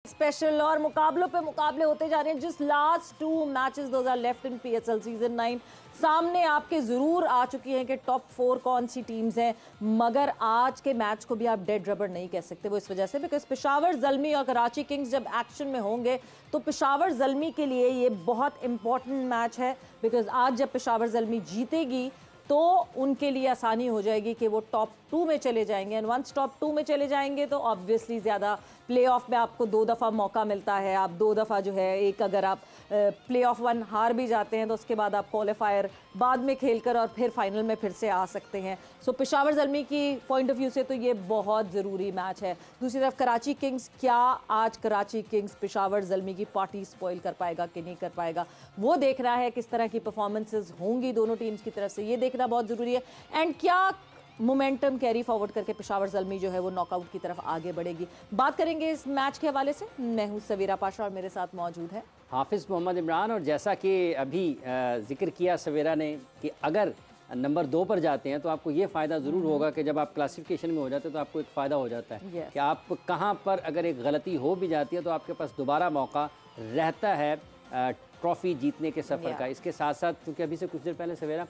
Special और मुकाबलों पे मुकाबले होते जा रहे हैं। जिस last 2 matches those are left in PSL season 9 सामने आपके जरूर आ चुकी हैं कि टॉप 4 कौन सी टीम्स हैं, मगर आज के मैच को भी आप डेड रबर नहीं कह सकते। वो इस वजह से बिकॉज पेशावर ज़ल्मी और कराची किंग्स जब एक्शन में होंगे तो पेशावर ज़ल्मी के लिए ये बहुत इंपॉर्टेंट मैच है। बिकॉज आज जब पेशावर ज़ल्मी जीतेगी तो उनके लिए आसानी हो जाएगी कि वो टॉप 2 में चले जाएंगे। एंड वंस टॉप 2 में चले जाएंगे तो ऑब्वियसली ज़्यादा प्लेऑफ में आपको 2 दफ़ा मौका मिलता है। आप 2 दफ़ा जो है, एक अगर आप प्लेऑफ 1 हार भी जाते हैं तो उसके बाद आप क्वालिफायर बाद में खेलकर और फिर फाइनल में फिर से आ सकते हैं। सो पेशावर ज़ल्मी की पॉइंट ऑफ व्यू से तो ये बहुत ज़रूरी मैच है। दूसरी तरफ कराची किंग्स, क्या आज कराची किंग्स पेशावर ज़ल्मी की पार्टी स्पॉइल कर पाएगा कि नहीं कर पाएगा, वो देखना है। किस तरह की परफॉर्मेंसेज होंगी दोनों टीम्स की तरफ से, ये देखना बहुत ज़रूरी है। एंड क्या मोमेंटम कैरी फॉरवर्ड करके पेशावर ज़ल्मी जो है वो नॉकआउट की तरफ आगे बढ़ेगी, बात करेंगे इस मैच के हवाले से। मैं हूँ सवीरा पाशा और मेरे साथ मौजूद है हाफिज़ मोहम्मद इमरान। और जैसा कि अभी जिक्र किया सवेरा ने कि अगर नंबर 2 पर जाते हैं तो आपको ये फ़ायदा ज़रूर होगा कि जब आप क्लासिफिकेशन में हो जाते हैं तो आपको एक फ़ायदा हो जाता है कि आप कहाँ पर अगर एक गलती हो भी जाती है तो आपके पास दोबारा मौका रहता है ट्रॉफ़ी जीतने के सफ़र का। इसके साथ साथ क्योंकि अभी से कुछ देर पहले सवेरा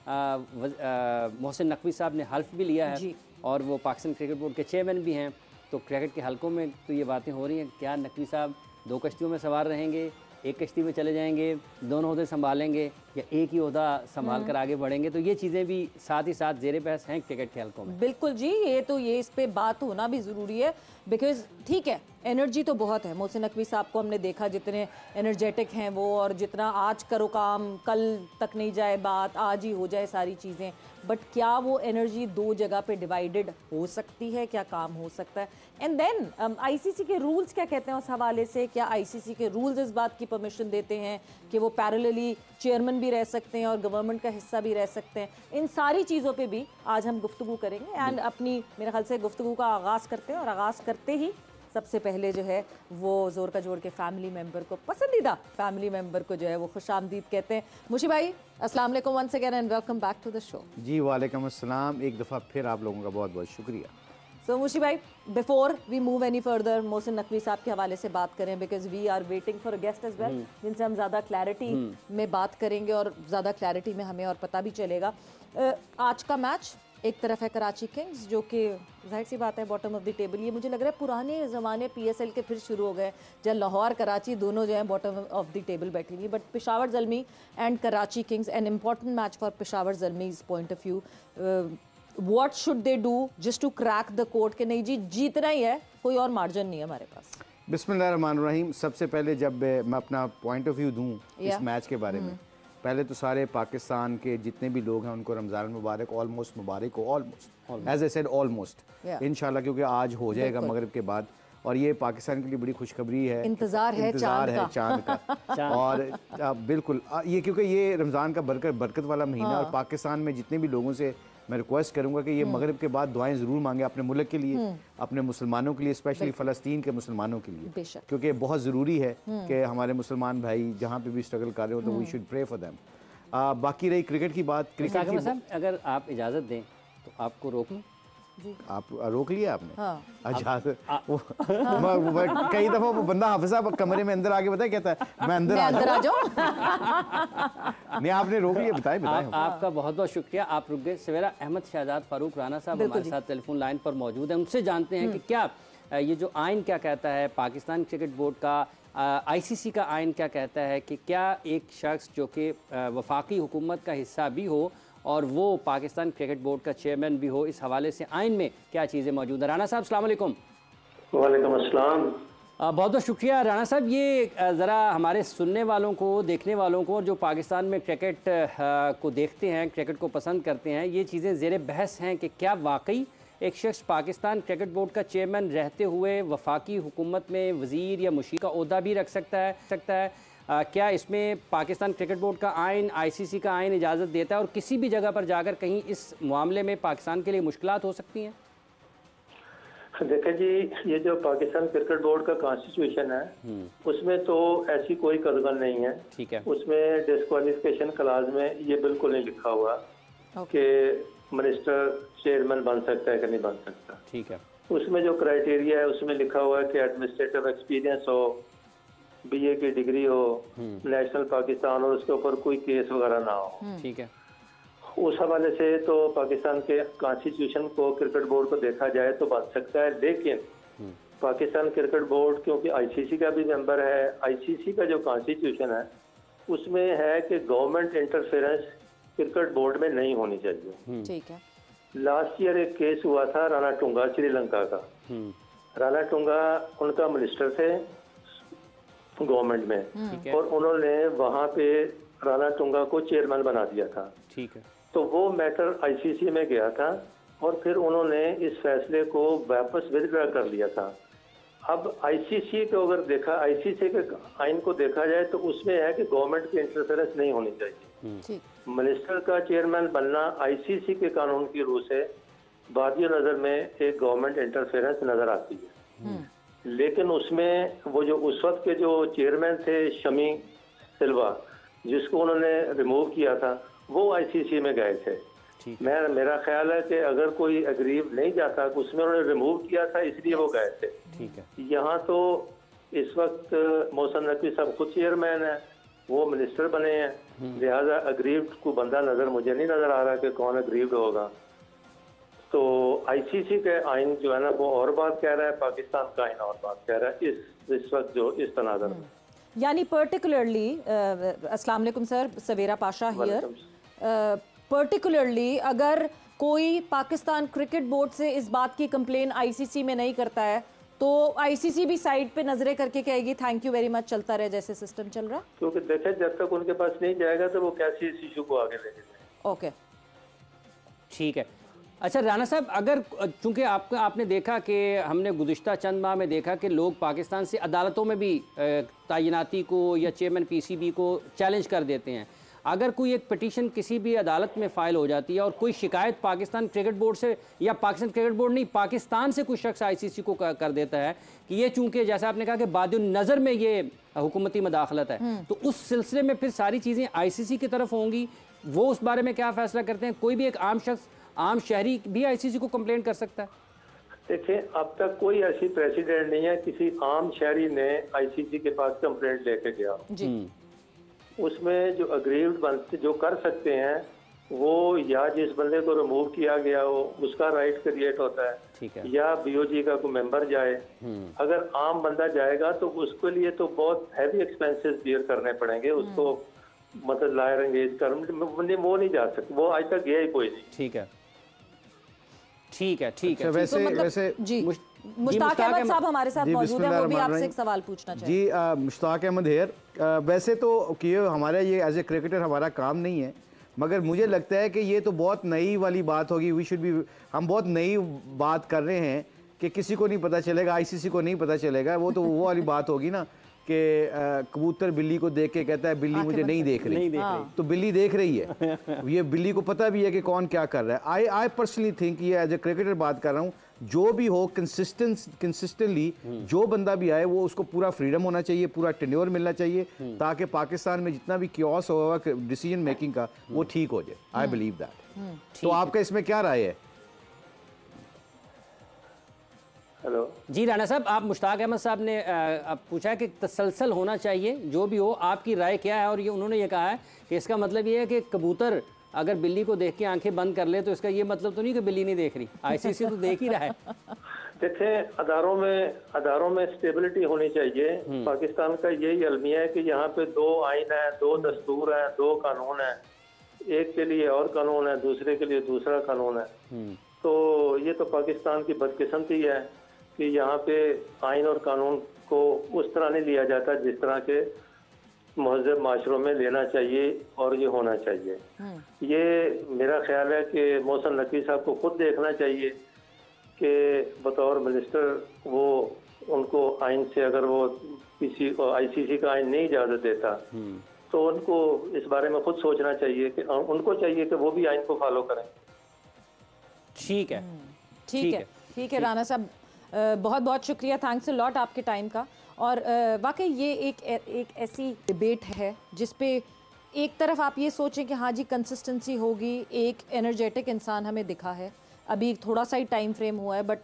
मोहसिन नकवी साहब ने हल्फ भी लिया है और वो पाकिस्तान क्रिकेट बोर्ड के चेयरमैन भी हैं, तो क्रिकेट के हलकों में तो ये बातें हो रही हैं क्या नकवी साहब 2 कश्तियों में सवार रहेंगे, एक कश्ती में चले जाएंगे, दोनों ओहदे संभालेंगे या एक ही ओहदा संभाल कर आगे बढ़ेंगे। तो ये चीज़ें भी साथ ही साथ ज़ेरे बहस हैं क्रिकेट के हलकों में। बिल्कुल जी, ये इस पे बात होना भी ज़रूरी है। बिकॉज ठीक है, एनर्जी तो बहुत है। मोहसिन नकवी साहब को हमने देखा जितने एनर्जेटिक हैं वो, और जितना आज करो काम कल तक नहीं जाए बात, आज ही हो जाए सारी चीज़ें। बट क्या वो एनर्जी 2 जगह पे डिवाइडेड हो सकती है, क्या काम हो सकता है? एंड देन आईसीसी के रूल्स क्या कहते हैं उस हवाले से? क्या आईसीसी के रूल्स इस बात की परमिशन देते हैं कि वो पैरेलली चेयरमैन भी रह सकते हैं और गवर्नमेंट का हिस्सा भी रह सकते हैं? इन सारी चीज़ों पे भी आज हम गुफ्तगू करेंगे। एंड अपनी मेरे ख्याल से गुफ्तगू का आगाज़ करते हैं, और आगाज़ करते ही सबसे पहले जो है वो जोर का जोड़ के फैमिली मेंबर को, पसंदीदा फैमिली मेंबर को जो है वो खुशामदीद कहते हैं। मुशी भाई अस्सलाम वालेकुम once again and welcome back to the show. जी वालेकुम अस्सलाम, एक दफ़ा फिर आप लोगों का बहुत बहुत शुक्रिया। सो मुशी भाई, before we move any further, Mohsin Naqvi साहब के हवाले से बात करें because we are waiting for a guest as well, जिनसे हम ज़्यादा क्लैरिटी में बात करेंगे और ज़्यादा क्लैरिटी में हमें और पता भी चलेगा। आज का मैच एक तरफ है कराची किंग्स जो कि जाहिर सी बात है बॉटम ऑफ द टेबल। ये मुझे लग रहा है पुराने ज़माने पीएसएल के फिर शुरू हो गए जब लाहौर कराची दोनों जो है बॉटम ऑफ द टेबल बैठी हुई। But Peshawar Zalmi and Karachi Kings, an important match for Peshawar Zalmi's point of view. What should they do just to crack the code कि नहीं जी जीतना ही है, कोई और मार्जिन नहीं है हमारे पास? बिस्मिल्लाहिर्रहमानिर्रहीम। सबसे पहले जब मैं अपना पॉइंट ऑफ व्यू दूँ इस मैच के बारे में, पहले तो सारे पाकिस्तान के जितने भी लोग हैं उनको रमज़ान मुबारक, ऑलमोस्ट मुबारक हो, almost as I said almost इंशाल्लाह, क्योंकि आज हो जाएगा मगरिब के बाद। और ये पाकिस्तान के लिए बड़ी खुशखबरी है, इंतज़ार है चांद का। और बिल्कुल ये क्योंकि ये रमज़ान का बरकत वाला महीना, और पाकिस्तान में जितने भी लोगों से मैं रिक्वेस्ट करूंगा कि ये मगरिब के बाद दुआएं ज़रूर मांगे अपने मुल्क के लिए, अपने मुसलमानों के लिए, स्पेशली फ़लस्तीन के मुसलमानों के लिए, क्योंकि बहुत ज़रूरी है कि हमारे मुसलमान भाई जहाँ पे भी स्ट्रगल कर रहे हो तो we should pray for them. बाकी रही क्रिकेट की बात, क्रिकेट की अगर आप इजाज़त दें तो आपको रोक लूँ? आप रोक लिया आपने? अच्छा, कई दफा वो बंदा हाफिज़ साहब कमरे में अंदर आके बताए कहता है मैं अंदर आ जाऊं। नहीं, आपने रोक लिया, बताए आपका बहुत बहुत शुक्रिया, आप रुक गए। सवेरा अहमद शहजाद फारूक राना साहब हमारे साथ टेलीफोन लाइन पर मौजूद है, उनसे जानते हैं कि क्या ये जो आइन क्या कहता है पाकिस्तान क्रिकेट बोर्ड का, आईसीसी का आइन क्या कहता है कि क्या एक शख्स जो कि वफाकी हुकूमत का हिस्सा भी हो और वो पाकिस्तान क्रिकेट बोर्ड का चेयरमैन भी हो, इस हवाले से आइन में क्या चीज़ें मौजूद हैं? राना साहब अस्सलाम वालेकुम। वालेकुम अस्सलाम। बहुत बहुत शुक्रिया राना साहब। ये ज़रा हमारे सुनने वालों को, देखने वालों को, और जो पाकिस्तान में क्रिकेट को देखते हैं, क्रिकेट को पसंद करते हैं, ये चीज़ें ज़ेरे बहस हैं कि क्या वाकई एक शख्स पाकिस्तान क्रिकेट बोर्ड का चेयरमैन रहते हुए वफाकी हुकूमत में वज़ीर या मुशीर का ओहदा भी रख सकता है? क्या इसमें पाकिस्तान क्रिकेट बोर्ड का आइन, आईसीसी का आइन इजाज़त देता है, और किसी भी जगह पर जाकर कहीं इस मामले में पाकिस्तान के लिए मुश्किलात हो सकती हैं? देखिए जी, ये जो पाकिस्तान क्रिकेट बोर्ड का कॉन्स्टिट्यूशन है उसमें तो ऐसी कोई कदगन नहीं है। ठीक है। उसमें डिस्क्वालिफिकेशन क्लाज में ये बिल्कुल नहीं लिखा हुआ कि मिनिस्टर चेयरमैन बन सकता है कि नहीं बन सकता। ठीक है। उसमें जो क्राइटेरिया है उसमें लिखा हुआ है कि एडमिनिस्ट्रेटिव एक्सपीरियंस हो, बीए की डिग्री हो, नेशनल पाकिस्तान और उसके ऊपर कोई केस वगैरह ना हो। ठीक है। उस हवाले से तो पाकिस्तान के कॉन्स्टिट्यूशन को क्रिकेट बोर्ड को देखा जाए तो बन सकता है, लेकिन पाकिस्तान क्रिकेट बोर्ड क्योंकि आईसीसी का भी मेंबर है, आईसीसी का जो कॉन्स्टिट्यूशन है उसमें है कि गवर्नमेंट इंटरफेरेंस क्रिकेट बोर्ड में नहीं होनी चाहिए। ठीक है। लास्ट ईयर एक केस हुआ था राणा टुंगा श्रीलंका का। राणा टुंगा उनका मिनिस्टर थे गवर्नमेंट में और उन्होंने वहां पे राणा टुंगा को चेयरमैन बना दिया था। ठीक है। तो वो मैटर आईसीसी में गया था और फिर उन्होंने इस फैसले को वापस विदड्रॉ कर लिया था। अब आईसीसी को अगर देखा, आईसीसी के आइन को देखा जाए तो उसमें है कि गवर्नमेंट की इंटरफेरेंस नहीं होनी चाहिए। मिनिस्टर का चेयरमैन बनना आईसीसी के कानून की रूह से बादियो नजर में एक गवर्नमेंट इंटरफेरेंस नजर आती है। लेकिन उसमें वो जो उस वक्त के जो चेयरमैन थे शमी सिल्वा, जिसको उन्होंने रिमूव किया था, वो आईसीसी में गए थे। मेरा ख्याल है कि अगर कोई अग्रीव नहीं जाता, उसमें उन्होंने रिमूव किया था इसलिए वो गए थे। ठीक है। यहाँ तो इस वक्त मोहसिन नकवी साहब खुद चेयरमैन है, वो मिनिस्टर बने हैं, लिहाजा अग्रीव्ड को बंदा मुझे नहीं नजर आ रहा कि कौन अग्रीव्ड होगा। तो आईसीसी के आइन जो है ना वो और बात कह रहा है, पाकिस्तान का आइन और बात कह रहा है इस वक्त जो इस तनाज़ुर में। यानी पर्टिकुलरली अस्सलाम वालेकुम sir, Savera Pasha here, particularly अगर कोई पाकिस्तान क्रिकेट बोर्ड से इस बात की कंप्लेन आईसीसी में नहीं करता है तो आईसीसी भी साइड पे नजरें करके कहेगी थैंक यू वेरी मच, चलता रहे जैसे सिस्टम चल रहा। क्योंकि देखें जब तक उनके पास नहीं जाएगा तो वो कैसे इस इशू को आगे लेके जाएंगे। ओके, ठीक है। अच्छा राणा साहब, अगर चूंकि आपने देखा कि हमने गुज़िश्ता चंद माह में देखा कि लोग पाकिस्तान से अदालतों में भी तैनाती को या चेयरमैन पीसीबी को चैलेंज कर देते हैं। अगर कोई एक पिटीशन किसी भी अदालत में फ़ाइल हो जाती है और कोई शिकायत पाकिस्तान क्रिकेट बोर्ड से या पाकिस्तान क्रिकेट बोर्ड नहीं पाकिस्तान से कोई शख्स आईसीसी को कर देता है कि ये चूंकि जैसा आपने कहा कि बादियो नज़र में ये हुकूमती मदाखलत है, तो उस सिलसिले में फिर सारी चीज़ें आईसीसी की तरफ होंगी। वो उस बारे में क्या फ़ैसला करते हैं? कोई भी एक आम शख्स, आम शहरी भी आईसीसी को कंप्लेंट कर सकता है? देखिए अब तक कोई ऐसी प्रेसिडेंट नहीं है किसी आम शहरी ने आईसीसी के पास कंप्लेंट लेके गया। उसमें जो अग्रीव्ड बनते जो कर सकते हैं वो या जिस बंदे को रिमूव किया गया हो उसका राइट क्रिएट होता है, ठीक है, या बीओजी का कोई मेंबर जाए। अगर आम बंदा जाएगा तो उसके लिए तो बहुत हैवी एक्सपेंसेस बियर करने पड़ेंगे उसको, मतलब लायर एंगेज कर, वो नहीं जा सकते, वो आज तक गया ही कोई नहीं। ठीक है, ठीक है, ठीक है। वैसे तो मतलब, वैसे जी मुश्ताक अहमद साहब हमारे साथ मौजूद हैं, वो भी आपसे एक सवाल पूछना चाहिए। जी मुश्ताक अहमद हेयर, वैसे तो कि हमारा ये एज ए क्रिकेटर हमारा काम नहीं है, मगर मुझे लगता है कि ये तो बहुत नई वाली बात होगी। वी शुड बी, हम बहुत नई बात कर रहे हैं कि किसी को नहीं पता चलेगा, आईसीसी को नहीं पता चलेगा। वो तो वो वाली बात होगी ना कि कबूतर बिल्ली को देख के कहता है बिल्ली मुझे नहीं देख रही, तो बिल्ली देख रही है। ये बिल्ली को पता भी है कि कौन क्या कर रहा है। आई पर्सनली थिंक, ये एज ए क्रिकेटर बात कर रहा हूँ, जो भी हो कंसिस्टेंटली जो बंदा भी आए वो उसको पूरा फ्रीडम होना चाहिए, पूरा टेन्योर मिलना चाहिए, ताकि पाकिस्तान में जितना भी क्योस होगा डिसीजन मेकिंग का वो ठीक हो जाए। I believe that. तो आपका इसमें क्या राय है? हेलो जी राणा साहब, आप मुश्ताक अहमद साहब ने पूछा कि तसलसल होना चाहिए, जो भी हो, आपकी राय क्या है? और ये उन्होंने ये कहा है कि इसका मतलब ये है कि कबूतर अगर बिल्ली को देख के आंखें बंद कर ले तो इसका ये मतलब तो नहीं कि बिल्ली नहीं देख रही, आईसीसी तो देख ही रहा है। देखें अदारों में स्टेबिलिटी होनी चाहिए। पाकिस्तान का यही अलमिया है कि यहाँ पे दो आइन है, दो दस्तूर है, दो कानून है, एक के लिए और कानून है, दूसरे के लिए दूसरा कानून है। तो ये तो पाकिस्तान की बदकिस्मती है कि यहाँ पे आइन और कानून को उस तरह नहीं लिया जाता जिस तरह के महज़ब माशरों में लेना चाहिए और ये होना चाहिए। ये मेरा ख्याल है कि मोहसिन नकवी साहब को खुद देखना चाहिए कि बतौर मिनिस्टर वो उनको आइन से, अगर वो किसी आईसीसी का आइन नहीं इजाज़त देता तो उनको इस बारे में खुद सोचना चाहिए कि उनको चाहिए कि वो भी आइन को फॉलो करें। ठीक है, ठीक है, ठीक है राणा साहब, बहुत बहुत शुक्रिया, थैंक्स अ लॉट आपके टाइम का। और वाकई ये एक ऐसी डिबेट है जिस पे एक तरफ आप ये सोचें कि हाँ जी कंसिस्टेंसी होगी, एक एनर्जेटिक इंसान हमें दिखा है, अभी थोड़ा सा ही टाइम फ्रेम हुआ है, but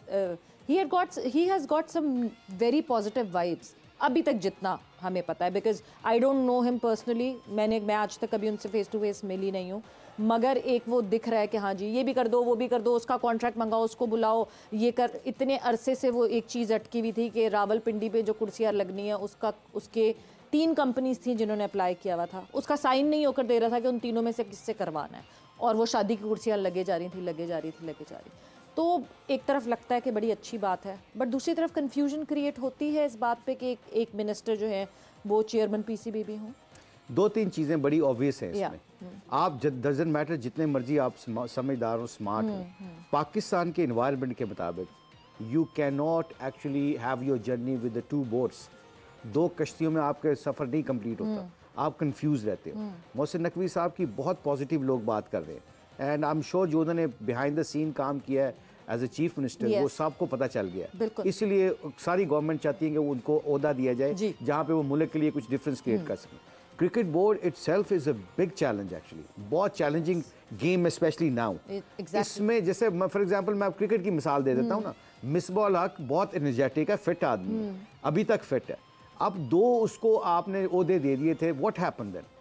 he has got some very positive vibes अभी तक जितना हमें पता है, because I don't know him personally, मैं आज तक कभी उनसे फेस टू फेस मिली नहीं हूँ, मगर एक वो दिख रहा है कि हाँ जी ये भी कर दो, वो भी कर दो, उसका कॉन्ट्रैक्ट मंगाओ, उसको बुलाओ, ये कर। इतने अरसे से वो एक चीज़ अटकी हुई थी कि रावलपिंडी पे जो कुर्सियाँ लगनी है उसके 3 कंपनीज थी जिन्होंने अप्लाई किया हुआ था, उसका साइन नहीं होकर दे रहा था कि उन तीनों में से किससे करवाना है, और वो शादी की कुर्सियाँ लगे जा रही थी। तो एक तरफ लगता है कि बड़ी अच्छी बात है, बट दूसरी तरफ कंफ्यूजन क्रिएट होती है इस बात पे कि एक मिनिस्टर जो है वो चेयरमैन पीसीबी भी हों। 2-3 चीज़ें बड़ी ऑब्वियस हैं इसमें। आप डजंट मैटर जितने मर्जी आप समझदार हो, स्मार्ट हो, पाकिस्तान के एनवायरनमेंट के मुताबिक you can not actually have your journey with the 2 boats. 2 कश्तियों में आपका सफ़र नहीं कंप्लीट होता, आप कंफ्यूज रहते हो। मोहसिन नकवी साहब की बहुत पॉजिटिव लोग बात कर रहे हैं, एंड आई एम श्योर जो उन्होंने बिहाइंड द सीन काम किया है एज ए चीफ मिनिस्टर, वो सबको पता चल गया। इसलिए सारी गवर्नमेंट चाहती है कि उनको ओहदा दिया जाए जहाँ पे वो मुल्क के लिए कुछ डिफरेंस क्रिएट कर सकें। Cricket board itself is a big challenge actually, बहुत चैलेंजिंग गेम स्पेशली नाउ। इसमें जैसे फॉर एग्जांपल मैं क्रिकेट की मिसाल दे देता हूँ ना, मिसबाह हक बहुत एनर्जेटिक है, फिट आदमी है, अभी तक फिट है। अब 2 उसको आपने ओहदे दे दिए थे, व्हाट हैपेंड देन?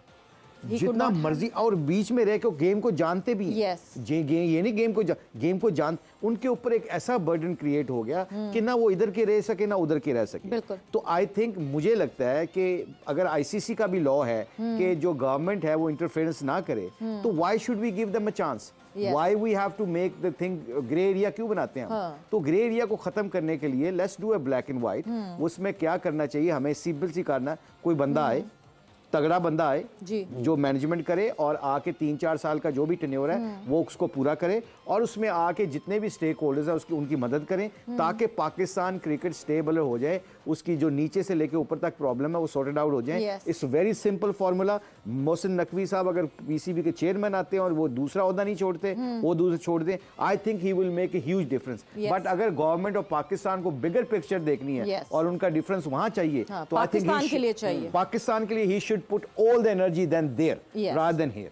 जितना मर्जी, और बीच में रह के गेम को जानते भी ये नहीं गेम को जान, उनके ऊपर एक ऐसा बर्डन क्रिएट हो गया कि ना वो इधर के रह सके ना उधर के रह सके। तो आई थिंक मुझे लगता है कि अगर आईसीसी का भी लॉ है कि जो गवर्नमेंट है वो इंटरफेरेंस ना करे, तो why should we give them a chance? Why we have to make the thing grey area क्यों बनाते हैं हम? तो ग्रे एरिया को खत्म करने के लिए let's do a black and white. उसमें क्या करना चाहिए हमें, सिंपल सी करना, कोई बंदा आए, तगड़ा बंदा आए जो मैनेजमेंट करे और आके 3-4 साल का जो भी टेन्योर है वो उसको पूरा करे, और उसमें आके जितने भी स्टेक होल्डर्स हैं उनकी मदद करें ताकि पाकिस्तान क्रिकेट स्टेबल हो जाए, उसकी जो नीचे से लेके ऊपर तक प्रॉब्लम है वो सॉर्टेड आउट हो जाए। It's very simple formula. Mohsin Naqvi साहब अगर पीसीबी के चेयरमैन आते हैं और वो दूसरा ओहदा नहीं छोड़ते, वो दूसरा छोड़ दें, I think he will make a huge difference. But अगर गवर्नमेंट ऑफ पाकिस्तान को बिगर पिक्चर देखनी है और उनका डिफरेंस वहां चाहिए, तो आई थिंक पाकिस्तान के लिए he should put all the energy then there rather than here.